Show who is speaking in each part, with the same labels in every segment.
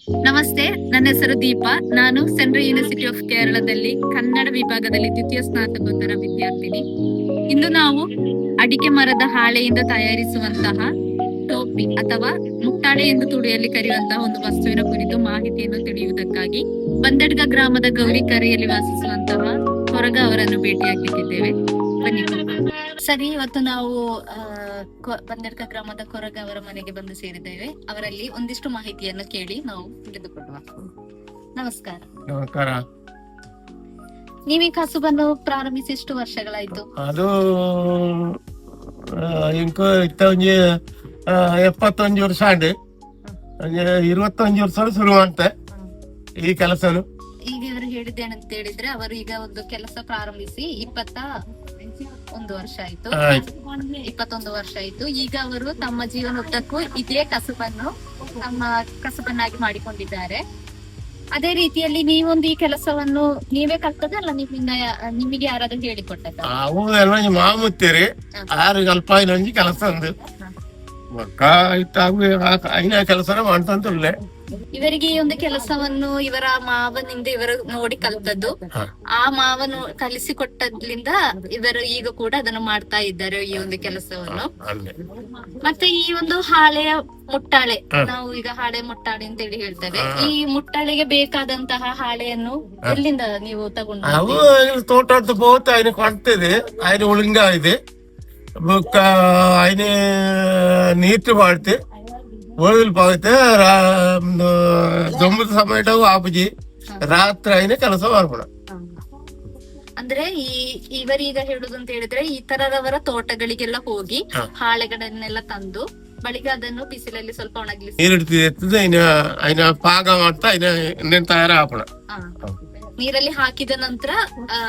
Speaker 1: ನಮಸ್ತೆ, ನನ್ನ ಹೆಸರು ದೀಪಾ. ನಾನು ಸೆಂಟ್ರಲ್ ಯೂನಿವರ್ಸಿಟಿ ಆಫ್ ಕೇರಳದಲ್ಲಿ ಕನ್ನಡ ವಿಭಾಗದಲ್ಲಿ ದ್ವಿತೀಯ ಸ್ನಾತಕೋತ್ತರ ವಿದ್ಯಾರ್ಥಿನಿ. ಇಂದು ನಾವು ಅಡಿಕೆ ಮರದ ಹಾಳೆಯಿಂದ ತಯಾರಿಸುವಂತಹ ಟೋಪಿ ಅಥವಾ ಮುಟ್ಟಾಳೆ ಎಂದು ತುಡಿಯಲ್ಲಿ ಕರೆಯುವಂತಹ ಒಂದು ವಸ್ತುವಿನ ಕುರಿತು ಮಾಹಿತಿಯನ್ನು ತಿಳಿಯುವುದಕ್ಕಾಗಿ ಬಂದಡ್ಗ ಗ್ರಾಮದ ಗೌರಿಕರೆಯಲ್ಲಿ ವಾಸಿಸುವಂತಹ ಹೊರಗ ಅವರನ್ನು ಭೇಟಿಯಾಗಿದ್ದೇವೆ. ಬನ್ನಿ ಸರಿ, ಇವತ್ತು ನಾವು ಬಂದಡ್ಕ ಗ್ರಾಮದ ಕೊರಗ ಅವರ ಮನೆಗೆ ಬಂದು ಸೇರಿದ್ದೇವೆ. ಅವರಲ್ಲಿ ಒಂದಿಷ್ಟು ಮಾಹಿತಿಯನ್ನು ಕೇಳಿ ನಾವು ತಿಳಿದುಕೊಳ್ಳುವ. ನಮಸ್ಕಾರ.
Speaker 2: ನಮಸ್ಕಾರ.
Speaker 1: ನೀವು ಈ ಕಸುಬನ್ನು ಪ್ರಾರಂಭಿಸಿ ಎಷ್ಟು ವರ್ಷಗಳಾಯ್ತು?
Speaker 2: ಅದು ಇಂಕ ಒಂಜಿ 71 ವರ್ಷ ಆಂಡ್ 21 ವರ್ಷ ಶುರು ಮಾಡ್ತೆ ಈ ಕೆಲಸನು.
Speaker 1: ಈಗ ಇವರು ಹೇಳಿದ್ದೇನಂತ ಹೇಳಿದ್ರೆ, ಅವರು ಈಗ ಒಂದು ಕೆಲಸ ಪ್ರಾರಂಭಿಸಿ 21 ವರ್ಷ ಆಯ್ತು. 21 ವರ್ಷ ಆಯ್ತು. ಈಗ ಅವರು ತಮ್ಮ ಜೀವನೋದ್ದಕ್ಕೂ ಇದೇ ಕಸುಬನ್ನು ತಮ್ಮ ಕಸುಬನ್ನಾಗಿ ಮಾಡಿಕೊಂಡಿದ್ದಾರೆ. ಅದೇ ರೀತಿಯಲ್ಲಿ ನೀವೊಂದು ಈ ಕೆಲಸವನ್ನು ನೀವೇ ಕಲ್ತದಲ್ಲ, ನಿಮಗೆ ಯಾರಾದ್ರೂ ಹೇಳಿಕೊಟ್ಟದ?
Speaker 2: ಅವು ಎಲ್ಲ ಮಾಮೂತ್ತೀರಿ 6 ಕಲ್ಪಾಯಿನೊಂಜಿ ಕೆಲಸ ಅಂದು ಐನ ಕೆಲಸನ ಮಾಡ್ತಂತುಳ್ಳೆ.
Speaker 1: ಇವರಿಗೆ ಈ ಒಂದು ಕೆಲಸವನ್ನು ಇವರ ಮಾವನಿಂದ ಇವರು ನೋಡಿ ಕಲ್ತದ್ದು. ಆ ಮಾವನು ಕಲಿಸಿಕೊಟ್ಟದ್ರಿಂದ ಇವರು ಈಗ ಕೂಡ ಅದನ್ನು ಮಾಡ್ತಾ ಇದ್ದಾರೆ, ಈ ಒಂದು ಕೆಲಸವನ್ನು. ಮತ್ತೆ ಈ ಒಂದು ಹಾಳೆಯ ಮುಟ್ಟಾಳೆ, ನಾವು ಈಗ ಹಾಳೆ ಮುಟ್ಟಾಳೆ ಅಂತ ಹೇಳಿ ಹೇಳ್ತೇವೆ. ಈ ಮುಟ್ಟಾಳೆಗೆ ಬೇಕಾದಂತಹ ಹಾಳೆಯನ್ನು ಎಲ್ಲಿಂದ ನೀವು ತಗೊಂಡು?
Speaker 2: ತೋಟ ಬೋತ್ ಐನ ಕೊಡ್ತದೆ, ಐನ ಉಳಿಂಗ ಇದೆ ಬೊಕ್ಕ ಐನೆ ನೀಟ್ ಮಾಡ್ತೆ ಓದಿಲ್ ಪಾವತ್ತೆ ದೊಂಬದ ಸಮಯ ಆಪುಜಿ ರಾತ್ರಿ ಐನೆ ಕೆಲಸ ಮಾಡ್ಕೊಡ.
Speaker 1: ಅಂದ್ರೆ ಇವರೀಗ ಹೇಳುದು ಅಂತ ಹೇಳಿದ್ರೆ, ಈ ತರದವರ ತೋಟಗಳಿಗೆಲ್ಲ ಹೋಗಿ ಹಾಳೆಗಳನ್ನೆಲ್ಲ ತಂದು ಬಳಿಕ ಅದನ್ನು ಬಿಸಿಲಲ್ಲಿ ಸ್ವಲ್ಪ ಒಣಗಿಸಿ
Speaker 2: ನೀರಿಡ್ತಿದೆ, ಐನ ಪಾಗ ಮಾಡ್ತಾ ಐನ ತಯಾರ ಹಾಕೋಣ.
Speaker 1: ನೀರಲ್ಲಿ ಹಾಕಿದ ನಂತರ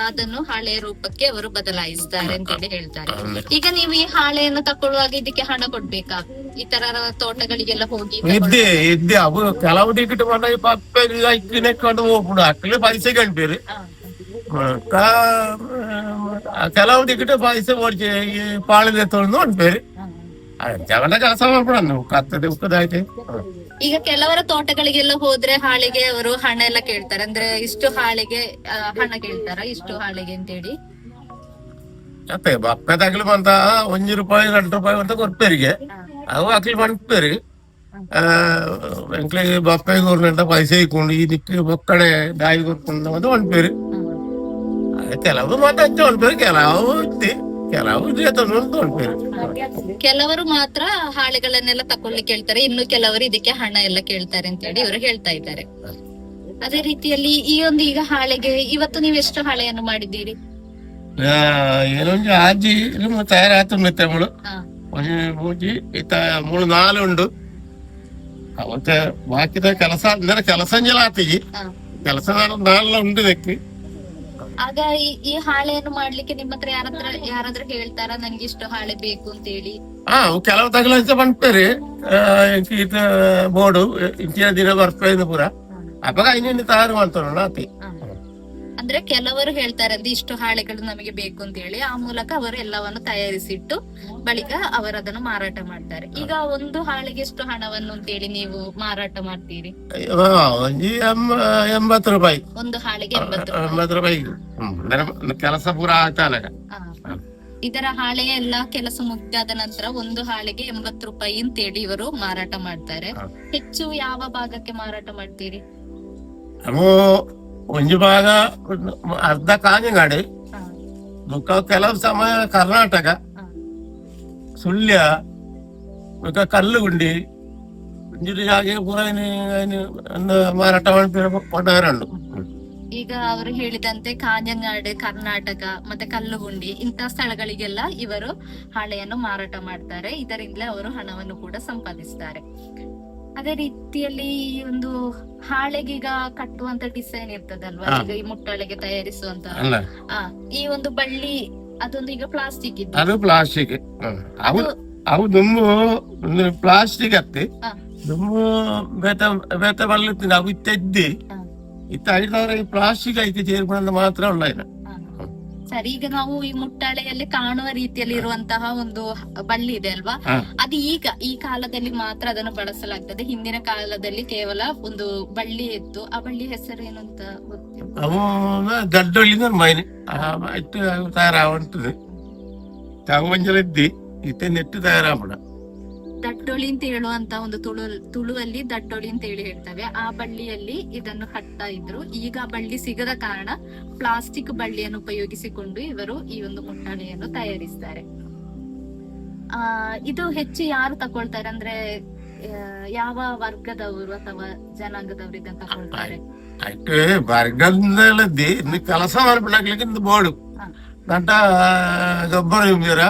Speaker 1: ಅದನ್ನು ಹಾಳೆಯ ರೂಪಕ್ಕೆ ಅವರು ಬದಲಾಯಿಸ್ತಾರೆ ಅಂತ ಹೇಳಿ ಹೇಳ್ತಾರೆ. ಈಗ ನೀವು ಈ ಹಾಳೆಯನ್ನು ತಕೊಳ್ಳುವಾಗ ಇದಕ್ಕೆ ಹಣ ಕೊಡ್ಬೇಕಾ? ಈ ತರ ತೋಟಗಳಿಗೆಲ್ಲ ಹೋಗಿ
Speaker 2: ಇದ್ದೆ ಅವು ಕೆಲವು ಟಿಕೆಟ್ ಪಪ್ಪಿಕೊಂಡು ಹೋಗ್ಬಿಡು ಅಕ್ಕಲೆ ಪೈಸೆ ಕಂಡ್ಬೇರಿ, ಕೆಲವು ಟಿಕೆಟ್ ಪೈಸೆ ಓಡಿಸಿ ಪಾಳಿದೆ ತೊಳೆದು ಹೊಂಟ್ಬೇರಿ. ಜಗನ ಕೆಲಸ ಮಾಡ್ಬಿಡ ನಾವು ಕತ್ತದೆ ಉಕ್ಕದಾಯ್ತೆ.
Speaker 1: ಈಗ ಕೆಲವರ ತೋಟಗಳಿಗೆಲ್ಲ ಹೋದ್ರೆ ಹಾಳೆಗೆ ಅವರು ಹಣ ಎಲ್ಲ ಕೇಳ್ತಾರೆ. ಅಂದ್ರೆ ಇಷ್ಟು ಹಾಳೆಗೆ ಹಣ ಕೇಳ್ತಾರ, ಇಷ್ಟು ಹಾಳೆಗೆ ಅಂತೇಳಿ.
Speaker 2: ಮತ್ತೆ ಬಪ್ಪದಾಗ್ಲಿ ಬಂತ ₹1 ₹2 ಅಂತ ಕೊಡ್ಪೇರಿಗೆ ಅವು ಅಕ್ಲಿ ಬಂದ್ಪೇರಿ ಎಂಕ್ಲಿಗೆ ಬಪ್ಪೆ ಗೋರ್ನಂತ ಪೈಸೆ ಇಕ್ಕೊಂಡು ಈ ದಿಕ್ಕಿ ಬೊಕ್ಕಡೆ ದಾಯಿ ಕೊಡ್ಕೊಂಡು ಅಂತ ಹೊಂಟ್ಪೇರಿ. ಕೆಲವು ಮತ್ತೆ ಹಂಚ ಹೊಂಟ್ಪೇರಿ, ಕೆಲವು ಇತ್ತಿ ಕೆಲವು ಹೊಂಟ್ಪೇರಿ.
Speaker 1: ಕೆಲವರು ಮಾತ್ರ ಹಾಳೆಗಳನ್ನೆಲ್ಲ ತಕೊಳ್ಳಿಕ್ಕೆ ಹೇಳ್ತಾರೆ, ಇನ್ನು ಕೆಲವರು ಇದಕ್ಕೆ ಹಣ ಎಲ್ಲ ಕೇಳ್ತಾರೆ ಅಂತ ಹೇಳಿ ಇವರು ಹೇಳ್ತಾ ಇದ್ದಾರೆ. ಅದೇ ರೀತಿಯಲ್ಲಿ ಈ ಒಂದು ಈಗ ಹಾಳೆಗೆ ಇವತ್ತು ನೀವು ಎಷ್ಟು ಹಾಳೆಯನ್ನು ಮಾಡಿದ್ದೀರಿ?
Speaker 2: ಏನೊಂದು ಆಜಿ ತಯಾರಾಯ್ತು ಮೆತ್ತಗಳು ಮೂಜಿ 3-4 ಉಂಡು. ಅವತ್ತೆ ಬಾಕಿದ ಕೆಲಸ ಅಂದ್ರೆ ಕೆಲಸ ಆತಿಜಿ ಕೆಲಸ 4 ಉಂಡು ಇದಕ್ಕೆ.
Speaker 1: ಆಗ ಈ ಹಾಳೆಯನ್ನು ಮಾಡ್ಲಿಕ್ಕೆ ನಿಮ್ಮ ಹತ್ರ ಯಾರಾದ್ರೂ ಹೇಳ್ತಾರ ನಂಗೆ ಇಷ್ಟು ಹಾಳೆ ಬೇಕು ಅಂತ ಹೇಳಿ?
Speaker 2: ಕೆಲವು ತಗಲ ಬಂದ್ಪೇರಿ ಬೋರ್ಡು ಇಂಚಿನ ದಿನ ಬರ್ಪೇನು ಪೂರ ಅವಾಗ ಇನ್ನೇನು ತಯಾರು ಮಾಡ್ತಾರಲ್ಲ ಆತಿ.
Speaker 1: ಅಂದ್ರೆ ಕೆಲವರು ಹೇಳ್ತಾರೆ ಅಂದ್ರೆ ಇಷ್ಟು ಹಾಳೆಗಳು ನಮಗೆ ಬೇಕು ಅಂತ ಹೇಳಿ, ಆ ಮೂಲಕ ಅವರು ಎಲ್ಲವನ್ನು ತಯಾರಿಸಿಟ್ಟು ಬಳಿಕ ಅವರು ಅದನ್ನು ಮಾರಾಟ ಮಾಡ್ತಾರೆ. ಈಗ ಒಂದು ಹಾಳೆಗೆ ಎಷ್ಟು ಹಣವನ್ನು ಅಂತ ಹೇಳಿ ನೀವು ಮಾರಾಟ ಮಾಡ್ತೀರಿ?
Speaker 2: ₹80.
Speaker 1: ಒಂದು ಹಾಳೆಗೆ
Speaker 2: ₹80 ಕೆಲಸ ಪೂರ ಆಗ್ತಾನೆ.
Speaker 1: ಇದರ ಹಾಳೆಯ ಎಲ್ಲಾ ಕೆಲಸ ಮುಗಿದಾದ ನಂತರ ಒಂದು ಹಾಳೆಗೆ ₹80 ಅಂತೇಳಿ ಇವರು ಮಾರಾಟ ಮಾಡ್ತಾರೆ. ಹೆಚ್ಚು ಯಾವ ಭಾಗಕ್ಕೆ ಮಾರಾಟ ಮಾಡ್ತೀರಿ?
Speaker 2: ಒಂಜು ಭಾಗ ಅರ್ಧ ಕಾಂಜಂಗಾಡು, ಕೆಲವು ಸಮಯ ಕರ್ನಾಟಕ, ಸುಳ್ಯ, ಕಲ್ಲುಗುಂಡಿ ಹಾಗೆ ಪೂರ ಮಾರಾಟ ಮಾಡ್ಕೊಂಡು.
Speaker 1: ಈಗ ಅವರು ಹೇಳಿದಂತೆ ಕಾಂಜಂಗಾಡು, ಕರ್ನಾಟಕ ಮತ್ತೆ ಕಲ್ಲುಗುಂಡಿ ಇಂತಹ ಸ್ಥಳಗಳಿಗೆಲ್ಲ ಇವರು ಹಾಳೆಯನ್ನು ಮಾರಾಟ ಮಾಡ್ತಾರೆ. ಇದರಿಂದಲೇ ಅವರು ಹಣವನ್ನು ಕೂಡ ಸಂಪಾದಿಸ್ತಾರೆ. ಅದೇ ರೀತಿಯಲ್ಲಿ ಈ ಒಂದು ಹಾಳೆಗೆ ಈಗ ಕಟ್ಟುವಂತ ಡಿಸೈನ್ ಇರ್ತದಲ್ವಾ, ಈಗ ಈ ಮುಟ್ಟಾಳೆಗೆ ತಯಾರಿಸುವಂತ ಈ ಒಂದು ಬಳ್ಳಿ ಅದೊಂದು ಈಗ ಪ್ಲಾಸ್ಟಿಕ್ ಇದ್ದು,
Speaker 2: ಅದು ಪ್ಲಾಸ್ಟಿಕ್ ಅವು ದುಮ್ಮು ಪ್ಲಾಸ್ಟಿಕ್ ಅತ್ತೆ ದುಮ್ಮು ಬೇತ ಬಳ್ಳಿ ಅವು ಇತ್ತೆದ್ದಿ ಇತ್ತ ಐದಾರ ಪ್ಲಾಸ್ಟಿಕ್ ಐತಿ ಸೇರ್ಕೊಂಡು ಮಾತ್ರ ಉಳ್ಳ.
Speaker 1: ಸರಿ, ಈಗ ನಾವು ಈ ಮುಟ್ಟಾಳೆಯಲ್ಲಿ ಕಾಣುವ ರೀತಿಯಲ್ಲಿ ಇರುವಂತಹ ಒಂದು ಬಳ್ಳಿ ಇದೆ ಅಲ್ವಾ,
Speaker 2: ಹಾ.
Speaker 1: ಅದು ಈಗ ಈ ಕಾಲದಲ್ಲಿ ಮಾತ್ರ ಅದನ್ನು ಬಳಸಲಾಗ್ತದೆ. ಹಿಂದಿನ ಕಾಲದಲ್ಲಿ ಕೇವಲ ಒಂದು ಬಳ್ಳಿ ಇತ್ತು. ಆ ಬಳ್ಳಿ ಹೆಸರು ಏನು ಅಂತ ಗೊತ್ತಿಲ್ಲ.
Speaker 2: ಅವು ದಡ್ಡೊಳ್ಳಿಂದ ಮೈನೆ ಇಟ್ಟು ತಯಾರಾಗುಂಟು ತಗೊಂಜಲಿದ್ದಿ ಇತ್ತೆ ನೆಟ್ಟು ತಯಾರಾಗ್ಬಿಡ.
Speaker 1: ದಟ್ಟೊಳಿ ಅಂತ ಹೇಳುವಂತ ಒಂದು ತುಳುವಲ್ಲಿ ದಟ್ಟೊಳಿ ಅಂತ ಹೇಳಿ ಹೇಳ್ತೇವೆ. ಆ ಬಳ್ಳಿಯಲ್ಲಿ ಇದನ್ನು ಕಟ್ತಾ ಇದ್ರು. ಈಗ ಆ ಬಳ್ಳಿ ಸಿಗದ ಕಾರಣ ಪ್ಲಾಸ್ಟಿಕ್ ಬಳ್ಳಿಯನ್ನು ಉಪಯೋಗಿಸಿಕೊಂಡು ಇವರು ಈ ಒಂದು ಮುಟ್ಟಾಳೆಯನ್ನು ತಯಾರಿಸ್ತಾರೆ. ಇದು ಹೆಚ್ಚು ಯಾರು ತಕೊಳ್ತಾರೆ ಅಂದ್ರೆ ಯಾವ ವರ್ಗದವರು ಅಥವಾ ಜನಾಂಗದವರು ಇದನ್ನ ತಕೊಳ್ತಾರೆ?
Speaker 2: అయితే వర్గందలది నీ కలసం అనిపించడానికి ఇంత బోడు దంట గొబ్బరం ఇవ్వరా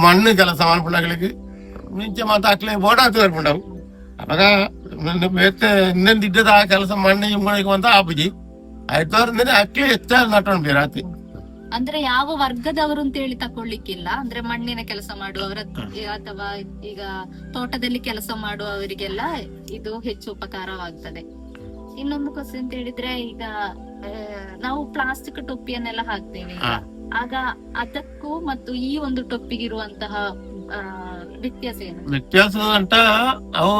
Speaker 2: మಣ್ಣు కలసం అనిపించడానికి మించి మా అట్లే బోడాతు అనిపించావు అలాగా వేస్తే నేను తిట్టేది ఆ కలసం మಣ್ಣు ఇంకొక అంతా ఆపుజి అయితే అట్లే ಹೆಚ್ಚಾಗಿ ಬಿರಾತಿ.
Speaker 1: ಅಂದ್ರೆ ಯಾವ ವರ್ಗದವರು ಅಂತ ಹೇಳಿ ತಕೊಳ್ಳಿಕ್ಕಿಲ್ಲ. ಅಂದ್ರೆ ಮಣ್ಣಿನ ಕೆಲಸ ಮಾಡುವವರ ಅಥವಾ ಈಗ ತೋಟದಲ್ಲಿ ಕೆಲಸ ಮಾಡುವವರಿಗೆಲ್ಲ ಇದು ಹೆಚ್ಚು ಉಪಕಾರವಾಗ್ತದೆ. ಇನ್ನೊಂದು ಕ್ವಶನ್ ಅಂತ ಹೇಳಿದ್ರೆ, ಈಗ ನಾವು ಪ್ಲಾಸ್ಟಿಕ್ ಟೊಪ್ಪಿಯನ್ನೆಲ್ಲ ಹಾಕ್ತೇವೆ ಈಗ. ಆಗ ಅದಕ್ಕೂ ಮತ್ತು ಈ ಒಂದು ಟೊಪ್ಪಿಗಿರುವಂತಹ ವ್ಯತ್ಯಾಸ ಏನು?
Speaker 2: ವ್ಯತ್ಯಾಸ ಅಂತ ಅವು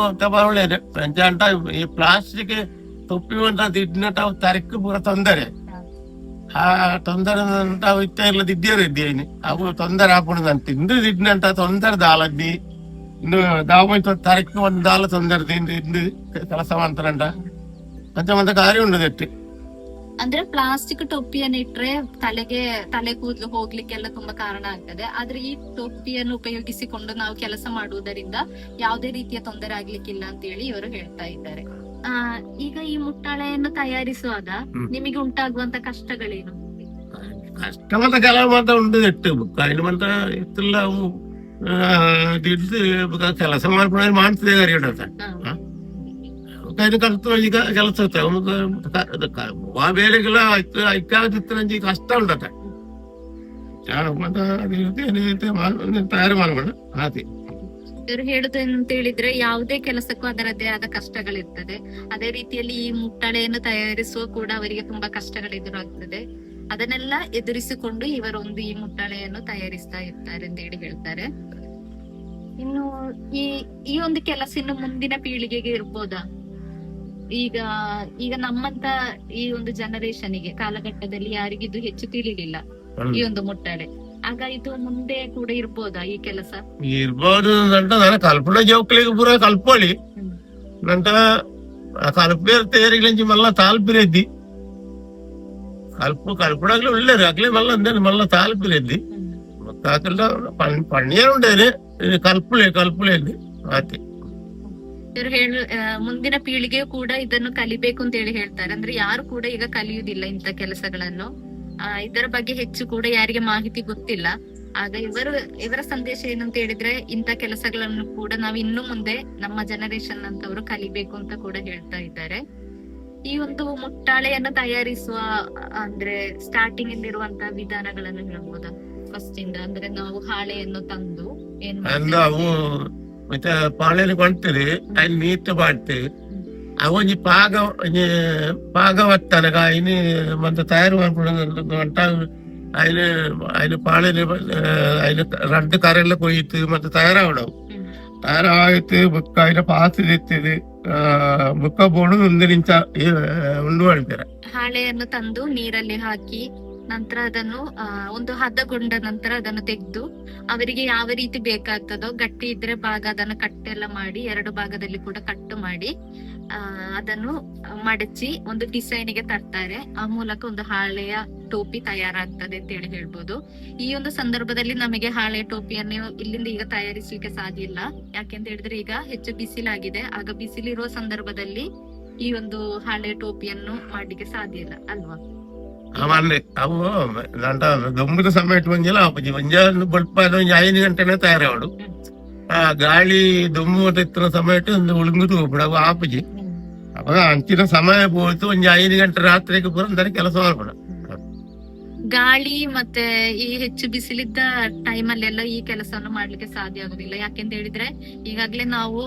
Speaker 2: ಒಳ್ಳೆಯದು ಅಂತ ಈ ಪ್ಲಾಸ್ಟಿಕ್ ಟೊಪ್ಪಿ ಅಂತ ತಿಟ್ಟಿನಟ್ಟು ಅವು ತರಕ್ಕೆ ಪೂರ ತೊಂದರೆ. ಆ ತೊಂದರೆ ಅವು ಇತ್ತ ಇರ್ಲದ ಇದ್ದೇನೆ ಅವು ತೊಂದರೆ ಹಾಕೊಂಡಂತ ಇಂದು ತಿಟ್ಟಿನಂತ ತೊಂದರೆ ದಾಲದ್ದಿ ಇನ್ನು ದಾವ ತರಕ್ಕೆ ಒಂದು ದಾಲ ತೊಂದರೆ ಇಂದು ಕೆಲಸ ಮಾಡ್ತಾರಂಟ ಅಂತ ಕಾರ್ಯ ಉಂಟು.
Speaker 1: ಅಂದ್ರೆ ಪ್ಲಾಸ್ಟಿಕ್ ಟೊಪ್ಪಿಯನ್ನು ಇಟ್ರೆ ತಲೆ ಕೂದಲು ಹೋಗ್ಲಿಕ್ಕೆಲ್ಲ ತುಂಬಾ ಕಾರಣ ಆಗ್ತದೆ. ಆದ್ರೆ ಈ ಟೊಪ್ಪಿಯನ್ನು ಉಪಯೋಗಿಸಿಕೊಂಡು ನಾವು ಕೆಲಸ ಮಾಡುವುದರಿಂದ ಯಾವುದೇ ರೀತಿಯ ತೊಂದರೆ ಆಗ್ಲಿಕ್ಕಿಲ್ಲ ಅಂತ ಹೇಳಿ ಇವರು ಹೇಳ್ತಾ ಇದ್ದಾರೆ. ಈಗ ಈ ಮುಟ್ಟಾಳೆಯನ್ನು ತಯಾರಿಸುವಾಗ ನಿಮಗೆ ಉಂಟಾಗುವಂತ ಕಷ್ಟಗಳೇನು?
Speaker 2: ಕಷ್ಟವಂತ ಕೆಲವು ಮಾತ್ರ ಉಂಟು ಎಟ್ಟು അതിന് ಮಂತ ಎತ್ತಿಲ್ಲ ಅವು ಕೆಲಸ ಮಾಡ್ತದೆ ಕರಿಯೋಟ ಕಲ್ತು ಈಗ ಕೆಲಸ ಆ ಬೇರೆಗೆಲ್ಲ ಐಕ್ಯಾದಿತ್ತಂಜಿ ಕಷ್ಟ ಉಂಟತ ತಯಾರು ಮಾಡ್ಬೇಡ ಆತಿ.
Speaker 1: ಇವರು ಹೇಳುದು ಅಂತ ಹೇಳಿದ್ರೆ ಯಾವುದೇ ಕೆಲಸಕ್ಕೂ ಅದರದ್ದೇ ಆದ ಕಷ್ಟಗಳಿರ್ತದೆ. ಅದೇ ರೀತಿಯಲ್ಲಿ ಈ ಮುಟ್ಟಾಳೆಯನ್ನು ತಯಾರಿಸುವ ಕೂಡ ಅವರಿಗೆ ತುಂಬಾ ಕಷ್ಟಗಳು ಎದುರಾಗ್ತದೆ. ಅದನ್ನೆಲ್ಲ ಎದುರಿಸಿಕೊಂಡು ಇವರೊಂದು ಈ ಮುಟ್ಟಾಳೆಯನ್ನು ತಯಾರಿಸ್ತಾ ಇರ್ತಾರೆ ಅಂತ ಹೇಳಿ ಹೇಳ್ತಾರೆ. ಇನ್ನು ಈ ಒಂದು ಕೆಲಸ ಇನ್ನು ಮುಂದಿನ ಪೀಳಿಗೆಗೆ ಇರ್ಬೋದಾ? ಈಗ ನಮ್ಮಂತ ಈ ಒಂದು ಜನರೇಷನ್ಗೆ ಕಾಲಘಟ್ಟದಲ್ಲಿ ಯಾರಿಗಿದು ಹೆಚ್ಚು ತಿಳಿಲಿಲ್ಲ ಈ ಒಂದು ಮುಟ್ಟಾಳೆ. ಆಗ ಇದು ಮುಂದೆ ಕೂಡ ಇರ್ಬೋದಾ ಈ ಕೆಲಸ?
Speaker 2: ಇರ್ಬೋದು ಅಂತ ನಾನು ಕಲ್ಪನೆ ಜೋಕ್ಲಿಗೆ ಪೂರ ಕಲ್ಪೊಳಿ ನಂತ ಕಲ್ಪೇರ್ ತೇರಿಗ್ಲಿಂಚಿ ಮಲ್ಲ ತಾಲ್ಪಿರೆದ್ದಿ ಕಲ್ಪಡಾಗ್ಲಿ ಒಳ್ಳೇದು ಆಗ್ಲೇ ಮಲ್ಲ ಅಂದೇನು ಮಲ್ಲ ತಾಲ್ಪಿರೆದ್ದಿ ಮತ್ತಾಕಲ್ಲ ಪಣ್ಣಿಯೇ ಉಂಡೇನೆ ಕಲ್ಪುಳಿ ಆತಿ.
Speaker 1: ಮುಂದಿನ ಪೀಳಿಗೆಯು ಕೂಡ ಇದನ್ನು ಕಲಿಬೇಕು ಅಂತ ಹೇಳಿ ಹೇಳ್ತಾರೆ. ಅಂದ್ರೆ ಯಾರು ಕೂಡ ಈಗ ಕಲಿಯುವುದಿಲ್ಲ ಇಂಥ ಕೆಲಸಗಳನ್ನು. ಇದರ ಬಗ್ಗೆ ಹೆಚ್ಚು ಕೂಡ ಯಾರಿಗೆ ಮಾಹಿತಿ ಗೊತ್ತಿಲ್ಲ. ಆಗ ಇವರ ಸಂದೇಶ ಏನಂತ ಹೇಳಿದ್ರೆ, ಇಂಥ ಕೆಲಸಗಳನ್ನು ಕೂಡ ನಾವು ಇನ್ನು ಮುಂದೆ ನಮ್ಮ ಜನರೇಷನ್ ಅಂತವರು ಕಲಿಬೇಕು ಅಂತ ಕೂಡ ಹೇಳ್ತಾ ಇದ್ದಾರೆ. ಈ ಒಂದು ಮುಟ್ಟಾಳೆಯನ್ನು ತಯಾರಿಸುವ ಅಂದ್ರೆ ಸ್ಟಾರ್ಟಿಂಗ್ ಇರುವಂತಹ ವಿಧಾನಗಳನ್ನು ಹೇಳ್ಬೋದಾ? ಫಸ್ಟ್ ಇಂದ ಅಂದ್ರೆ ನಾವು ಹಾಳೆಯನ್ನು ತಂದು
Speaker 2: ಮತ್ತೆ ಪಾಳೆಯಲ್ಲಿ ಕೊಡ್ತೀರಿ ಅಲ್ಲಿ ನೀಟ್ ಮಾಡ್ತೀವಿ ಅವೊಂಜಿ ಪಾಗವತ್ತನಗ ಅಯ್ನಿ ಮತ್ತೆ ತಯಾರು ಮಾಡ್ಕೊಂಡ അതിന് പാളിന് അതിന് രണ്ട് കരയെല്ലാം കൊയ്ത്ത് മറ്റേ തയ്യാറായിട്ട് ബുക്ക അതിന്റെ പാസ് തെറ്റിയത് ಬುಕ್ಕ ಬೋಡು ಒಂದರಿಂದ ಉಂಡು ಮಾಡ್ತಾರೆ.
Speaker 1: ಹಾಳೆಯನ್ನು ತಂದು ನೀರಲ್ಲಿ ಹಾಕಿ ನಂತರ ಅದನ್ನು ಒಂದು ಹದಗೊಂಡ ನಂತರ ಅದನ್ನು ತೆಗೆದು ಅವರಿಗೆ ಯಾವ ರೀತಿ ಬೇಕಾಗ್ತದೋ, ಗಟ್ಟಿ ಇದ್ರೆ ಭಾಗ ಅದನ್ನು ಕಟ್ಟೆಲ್ಲ ಮಾಡಿ 2 ಭಾಗದಲ್ಲಿ ಕೂಡ ಕಟ್ಟು ಮಾಡಿ ಅದನ್ನು ಮಡಚಿ ಒಂದು ಡಿಸೈನ್ಗೆ ತರ್ತಾರೆ. ಆ ಮೂಲಕ ಒಂದು ಹಾಳೆಯ ಟೋಪಿ ತಯಾರಾಗ್ತದೆ ಅಂತ ಹೇಳಿ ಹೇಳ್ಬೋದು. ಈ ಒಂದು ಸಂದರ್ಭದಲ್ಲಿ ನಮಗೆ ಹಾಳೆ ಟೋಪಿಯನ್ನು ಇಲ್ಲಿಂದ ಈಗ ತಯಾರಿಸಲಿಕ್ಕೆ ಸಾಧ್ಯ ಇಲ್ಲ. ಯಾಕೆಂತ ಹೇಳಿದ್ರೆ ಈಗ ಹೆಚ್ಚು ಬಿಸಿಲಾಗಿದೆ. ಆಗ ಬಿಸಿಲಿರುವ ಸಂದರ್ಭದಲ್ಲಿ ಈ ಒಂದು ಹಾಳೆ ಟೋಪಿಯನ್ನು ಮಾಡ್ಲಿಕ್ಕೆ ಸಾಧ್ಯ ಇಲ್ಲ ಅಲ್ವಾ?
Speaker 2: ಅವು ಗಮ್ಮದ ಸಮಯ ಬಲ್ಪ 5 ಗಂಟೆನೇ ತಯಾರಾವಡು. ಆ ಗಾಳಿ ದೊಮ್ಮು ಎತ್ತಿನ ಸಮಯ ಒಂದು ಉಳುಂಗುದು ಹೋಗ್ಬಿಡ ಆಪಜಿ ಅವಾಗ ಅಂಚಿನ ಸಮಯ ಹೋಯ್ತು. 5 ಗಂಟೆ ರಾತ್ರಿಗೆ ಪೂರ ಕೆಲಸ ಮಾಡ್ಬೇಡ.
Speaker 1: ಗಾಳಿ ಮತ್ತೆ ಈ ಹೆಚ್ಚು ಬಿಸಿಲಿದ್ದ ಟೈಮ್ ಅಲ್ಲೆಲ್ಲ ಈ ಕೆಲಸವನ್ನು ಮಾಡ್ಲಿಕ್ಕೆ ಸಾಧ್ಯ ಆಗುದಿಲ್ಲ. ಯಾಕೆಂತ ಹೇಳಿದ್ರೆ ಈಗಾಗ್ಲೇ ನಾವು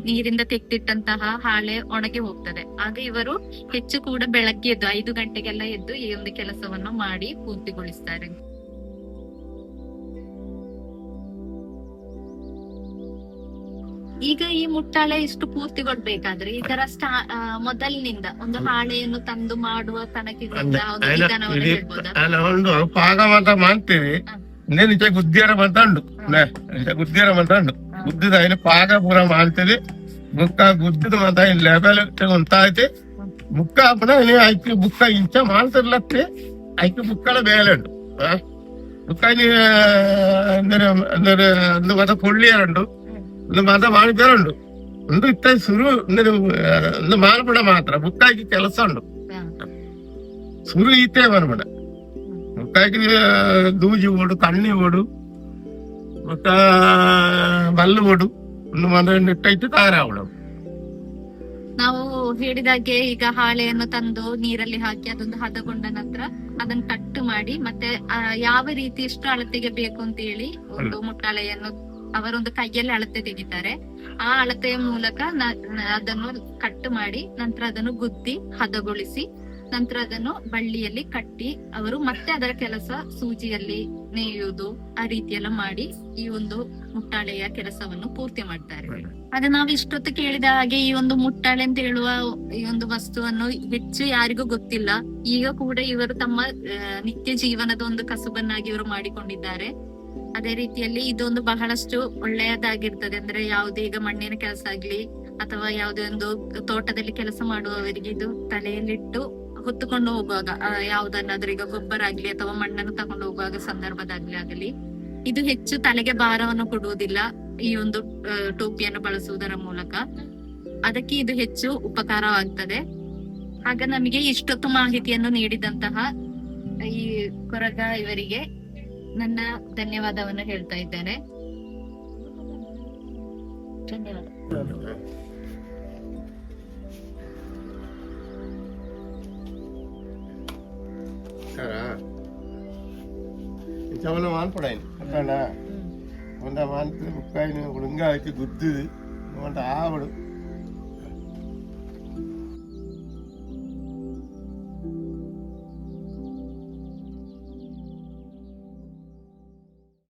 Speaker 1: ನೀರಿಂದ ತೆಗೆದಿಟ್ಟಂತಹ ಹಾಳೆ ಒಣಗಿ ಹೋಗ್ತದೆ. ಆಗ ಇವರು ಹೆಚ್ಚು ಕೂಡ ಬೆಳಗ್ಗೆ ಎದ್ದು 5 ಗಂಟೆಗೆಲ್ಲ ಎದ್ದು ಈ ಒಂದು ಕೆಲಸವನ್ನು ಮಾಡಿ ಪೂರ್ತಿಗೊಳಿಸ್ತಾರೆ. ಈಗ ಈ ಮುಟ್ಟಾಳೆ ಇಷ್ಟು ಪೂರ್ತಿಗೊಳ್ಬೇಕಾದ್ರೆ ಈ ತರ ಮೊದಲಿನಿಂದ ಒಂದು ಹಾಳೆಯನ್ನು ತಂದು ಮಾಡುವ ತನಕಿದ್ದ ಒಂದು ವಿಧಾನವನ್ನು ಹೇಳ್ಬೋದಾ?
Speaker 2: ಒಂದು ಪಾಗ ಮಾತ್ರ ಮಾಡ್ತೀವಿ. ನಿಜ ಗುದ್ದಿಯರ ಮಾತಾಡು ಗುದ್ದಿಯರ ಮಾತಾಡು ಗುದ್ದಿದ അതിന് ಪಾಗ ಪೂರ ಮಾಡ್ತೀವಿ. ಬುಕ್ಕ ಗುದ್ದಿದ ಮಾತ ಲೆವೆಲ್ ಉಂಟಾಯ್ತು. ಬುಕ್ಕ ಅಪ್ಪನ ಐಕಿ ಬುಕ್ಕ ಇಂಚ ಮಾಡ್ತಿರ್ಲತ್ತಿ ಐಕಿ ಬುಕ್ಕಳ ಬೇಲೆ ಉಂಟು. ಬುಕ್ಕ ಒಂದು ಮತ ಕೊಳ್ಳಿಯರುಂಟು, ಒಂದು ಮತ ಮಾಡಿದರುಂಟು. ಒಂದು ಇತ್ತ ಶುರು ಒಂದು ಮಾಡ್ಬಿಡ ಮಾತ್ರ ಬುಕ್ಕಾಗಿ ಕೆಲಸ ಉಂಟು. ಶುರು ಈತೆ ಮಾಡ್ಬಿಡ ಬುಕ್ಕಾಗಿ ದೂಜಿ ಓಡು, ಕಣ್ಣಿ ಓಡು, ಬುಕ್ಕ ಬಲ್ಲು ಓಡು, ಒಂದು ಮದ ನೆಟ್ಟೈತು ತಾರಾವಳು.
Speaker 1: ನಾವು ಹೇಳಿದಾಗೆ ಈಗ ಹಾಳೆಯನ್ನು ತಂದು ನೀರಲ್ಲಿ ಹಾಕಿ ಅದೊಂದು ಹದಗೊಂಡ ನಂತರ ಅದನ್ನ ಕಟ್ಟು ಮಾಡಿ ಮತ್ತೆ ಯಾವ ರೀತಿ ಎಷ್ಟು ಅಳತೆಗೆ ಬೇಕು ಅಂತ ಹೇಳಿ ಒಂದು ಮುಟ್ಟಾಳೆಯನ್ನು ಅವರೊಂದು ಕೈಯಲ್ಲಿ ಅಳತೆ ತೆಗಿತಾರೆ. ಆ ಅಳತೆಯ ಮೂಲಕ ಅದನ್ನು ಕಟ್ಟು ಮಾಡಿ ನಂತರ ಅದನ್ನು ಗುದ್ದಿ ಹದಗೊಳಿಸಿ ನಂತರ ಅದನ್ನು ಬಳ್ಳಿಯಲ್ಲಿ ಕಟ್ಟಿ ಅವರು ಮತ್ತೆ ಅದರ ಕೆಲಸ ಸೂಜಿಯಲ್ಲಿ ನೇಯುವುದು ಆ ರೀತಿಯೆಲ್ಲ ಮಾಡಿ ಈ ಒಂದು ಮುಟ್ಟಾಳೆಯ ಕೆಲಸವನ್ನು ಪೂರ್ತಿ ಮಾಡ್ತಾರೆ. ಅದೇ ನಾವು ಇಷ್ಟೊತ್ತು ಕೇಳಿದ ಹಾಗೆ ಈ ಒಂದು ಮುಟ್ಟಾಳೆ ಅಂತ ಹೇಳುವ ಈ ಒಂದು ವಸ್ತುವನ್ನು ಹೆಚ್ಚು ಯಾರಿಗೂ ಗೊತ್ತಿಲ್ಲ. ಈಗ ಕೂಡ ಇವರು ತಮ್ಮ ನಿತ್ಯ ಜೀವನದ ಒಂದು ಕಸುಬನ್ನಾಗಿ ಇವರು ಮಾಡಿಕೊಂಡಿದ್ದಾರೆ. ಅದೇ ರೀತಿಯಲ್ಲಿ ಇದೊಂದು ಬಹಳಷ್ಟು ಒಳ್ಳೆಯದಾಗಿರ್ತದೆ. ಅಂದ್ರೆ ಯಾವುದೇ ಈಗ ಮಣ್ಣಿನ ಕೆಲಸ ಆಗ್ಲಿ ಅಥವಾ ಯಾವುದೇ ಒಂದು ತೋಟದಲ್ಲಿ ಕೆಲಸ ಮಾಡುವವರಿಗೆ ಇದು ತಲೆಯಲ್ಲಿಟ್ಟು ಹೊತ್ತುಕೊಂಡು ಹೋಗುವಾಗ ಯಾವ್ದನ್ನಾದ್ರೂ ಈಗ ಗೊಬ್ಬರ ಆಗ್ಲಿ ಅಥವಾ ಮಣ್ಣನ್ನು ತಕೊಂಡು ಹೋಗುವಾಗ ಸಂದರ್ಭದಾಗ್ಲಿ ಆಗಲಿ ಇದು ಹೆಚ್ಚು ತಲೆಗೆ ಭಾರವನ್ನು ಕೊಡುವುದಿಲ್ಲ. ಈ ಒಂದು ಟೋಪಿಯನ್ನು ಬಳಸುವುದರ ಮೂಲಕ ಅದಕ್ಕೆ ಇದು ಹೆಚ್ಚು ಉಪಕಾರವಾಗ್ತದೆ. ಆಗ ನಮಗೆ ಇಷ್ಟೊತ್ತು ಮಾಹಿತಿಯನ್ನು ನೀಡಿದಂತಹ ಈ ಕೊರಗ ಇವರಿಗೆ ನನ್ನ ಧನ್ಯವಾದವನ್ನು ಹೇಳ್ತಾ ಇದ್ದೇನೆ. ಧನ್ಯವಾದ.
Speaker 2: ചവല മാൻപടായി കണ്ടാ അവന്റെ മാനത്തിന് ബുക്കായി ഉളുങ്കാക്കി ഗുദ്ത് അവന്റെ ആവട്